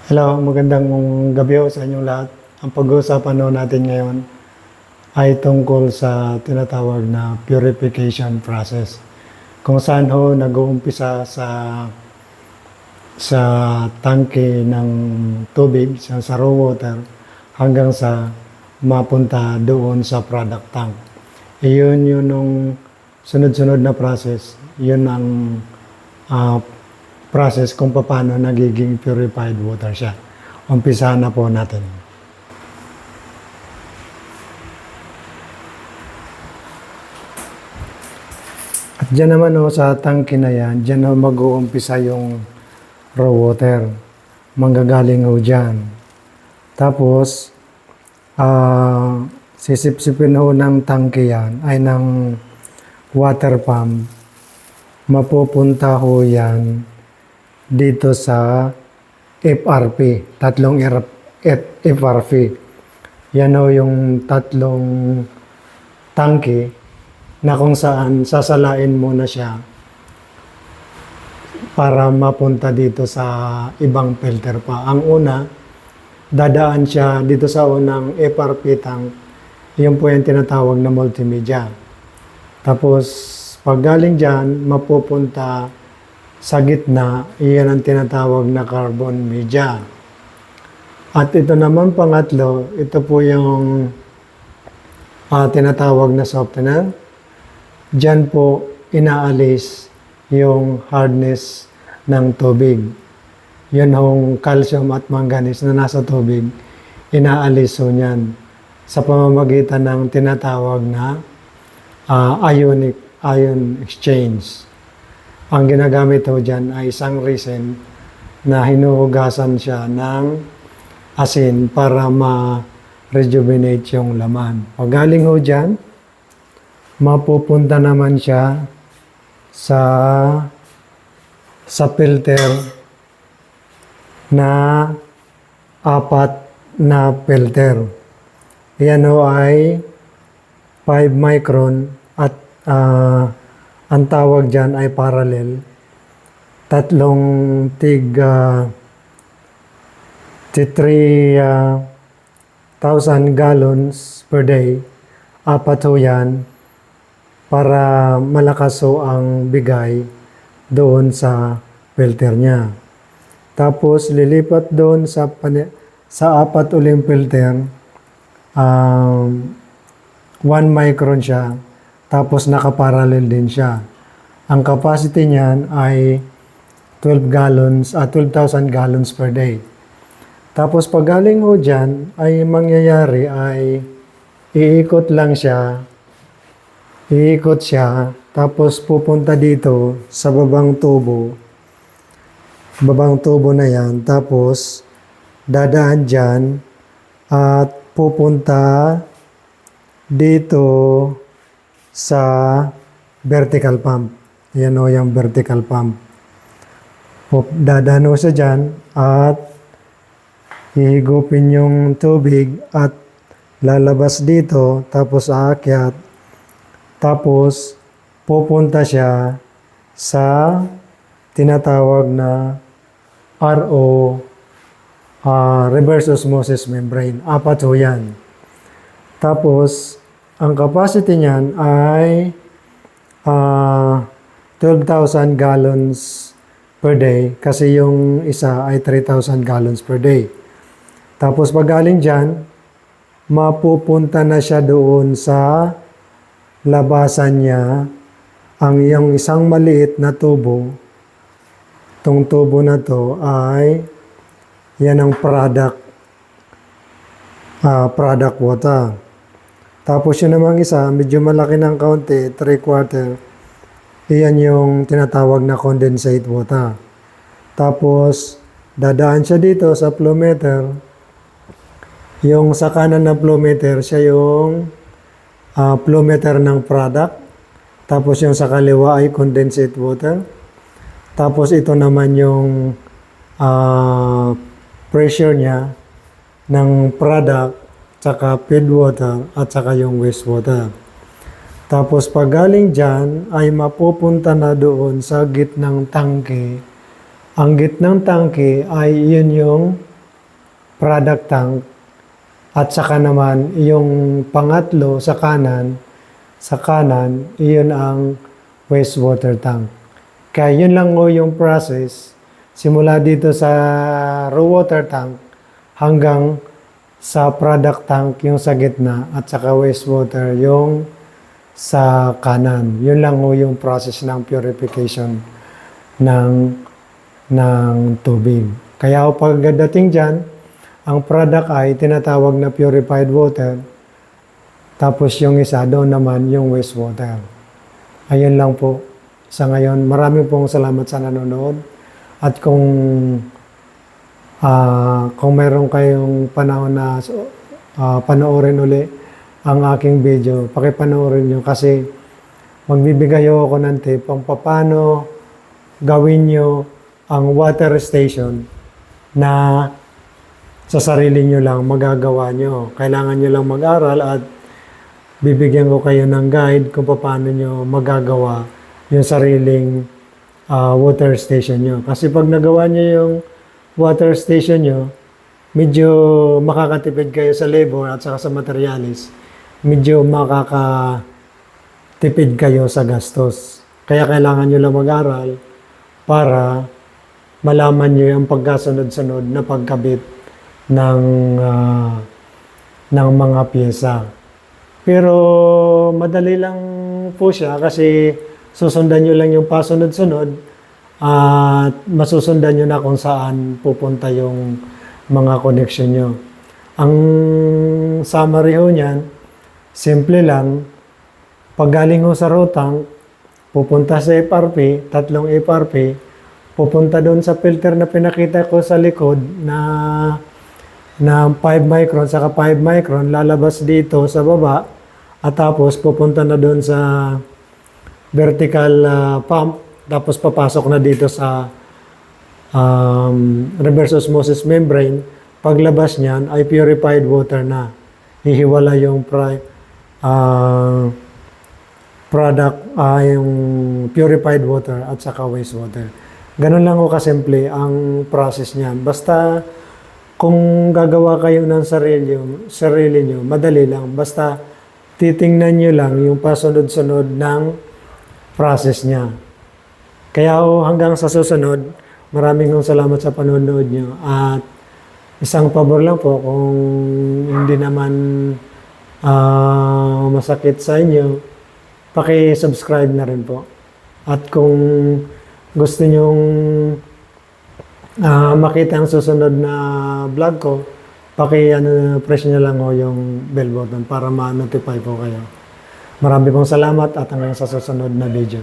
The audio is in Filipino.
Hello, magandang gabi ho sa inyong lahat. Ang pag-uusapan ho natin ngayon ay tungkol sa tinatawag na purification process. Kung saan ho nag-uumpisa sa tangke ng tubig, sa raw water, hanggang sa mapunta doon sa product tank. Iyon yun yung sunod-sunod na process. Yun ang ah, process kung paano nagiging purified water siya. Umpisahan na po natin. At dyan naman ho, sa tangke na yan, dyan ho mag-uumpisa yung raw water. Manggagaling ho dyan. Tapos, sisipsipin ho ng tangke yan, ay ng water pump. Mapupunta ho yan dito sa FRP, tatlong FRP. Yan ho yung tatlong tangke na kung saan sasalain muna siya para mapunta dito sa ibang filter pa. Ang una, dadaan siya dito sa unang FRP tank. Yun po yung tinatawag na multimedia. Tapos, pag galing dyan, mapupunta sa gitna, iyan ang tinatawag na carbon media. At ito naman pangatlo, ito po yung tinatawag na softener. Diyan po inaalis yung hardness ng tubig. Yun yung calcium at manganese na nasa tubig, inaalis ho niyan sa pamamagitan ng tinatawag na ion exchange. Ang ginagamit ho dyan ay isang resin na hinuhugasan siya ng asin para ma-rejuvenate yung laman. Pag galing ho dyan, mapupunta naman siya sa filter na apat na filter. Yan ho ay 5 micron at ang tawag dyan ay parallel. Tatlong tig 3,000 gallons per day. Apat ho yan para malakas ho ang bigay doon sa filter niya. Tapos lilipat doon sa apat uling filter, 1 micron siya. Tapos nakaparallel din siya. Ang capacity niyan ay 12,000 gallons per day. Tapos pag galing ho dyan, ay mangyayari ay iikot siya, tapos pupunta dito sa babang tubo na yan, tapos dadaan dyan at pupunta dito sa vertical pump. Yan o yung vertical pump. Dadaan o siya dyan at hihigupin yung tubig at lalabas dito, tapos aakyat, tapos pupunta siya sa tinatawag na RO, reverse osmosis membrane. Apat ho yan. Tapos, ang capacity niyan ay 12,000 gallons per day kasi yung isa ay 3,000 gallons per day. Tapos pag galing dyan, mapupunta na siya doon sa labasan niya ang yung isang maliit na tubo. Itong tubo na to ay yan ang product water. Tapos yun namang isa, medyo malaki ng kaunti, 3/4. Iyan yung tinatawag na condensate water. Tapos, dadaan siya dito sa flow meter. Yung sa kanan na flow meter, siya yung flow meter ng product. Tapos yung sa kaliwa ay condensate water. Tapos ito naman yung pressure niya ng product, tsaka feed water at saka yung wastewater. Tapos pag galing dyan ay mapupunta na doon sa gitnang tangke. Ang gitnang tangke ay yun yung product tank, at saka naman yung pangatlo sa kanan, iyon ang wastewater tank. Kaya yun lang o yung process, simula dito sa raw water tank hanggang sa product tank yung sa gitna at saka wastewater yung sa kanan. Yun lang o yung process ng purification ng tubig. Kaya pagdating dyan, ang product ay tinatawag na purified water, tapos yung isa doon naman yung wastewater. Ayun lang po sa ngayon. Maraming pong salamat sa nanonood. At kung mayroon kayong panahon na panoorin uli ang aking video, pakipanoorin nyo kasi magbibigay ako ng tip kung paano gawin nyo ang water station na sa sarili nyo lang magagawa nyo. Kailangan nyo lang mag-aral at bibigyan ko kayo ng guide kung paano nyo magagawa yung sariling water station nyo. Kasi pag nagawa nyo yung water station nyo, medyo makakatipid kayo sa labor at saka sa materialis. Medyo makakatipid kayo sa gastos. Kaya kailangan nyo lang mag-aral para malaman nyo yung pagkasunod-sunod na pagkabit ng mga pyesa. Pero madali lang po siya kasi susundan nyo lang yung pasunod-sunod at masusundan nyo na kung saan pupunta yung mga connection nyo. Ang summary ho niyan, simple lang. Pag galing ho sa raw tank, pupunta sa FRP, 3 FRP, pupunta doon sa filter na pinakita ko sa likod na 5 micron, saka 5 micron, lalabas dito sa baba, at tapos pupunta na doon sa vertical pump, tapos papasok na dito sa reverse osmosis membrane. Paglabas niyan ay purified water na. Hihiwala yung product, yung purified water at saka wastewater. Ganun lang ko kasimple ang process niyan. Basta kung gagawa kayo ng sarili nyo, madali lang. Basta titingnan nyo lang yung pasunod-sunod ng process niya. Kaya hanggang sa susunod, maraming salamat sa panonood nyo. At isang pabor lang po, kung hindi naman masakit sa inyo, paki-subscribe na rin po. At kung gusto nyong makita ang susunod na vlog ko, press nyo lang yung bell button para ma-notify po kayo. Marami pong salamat at hanggang sa susunod na video.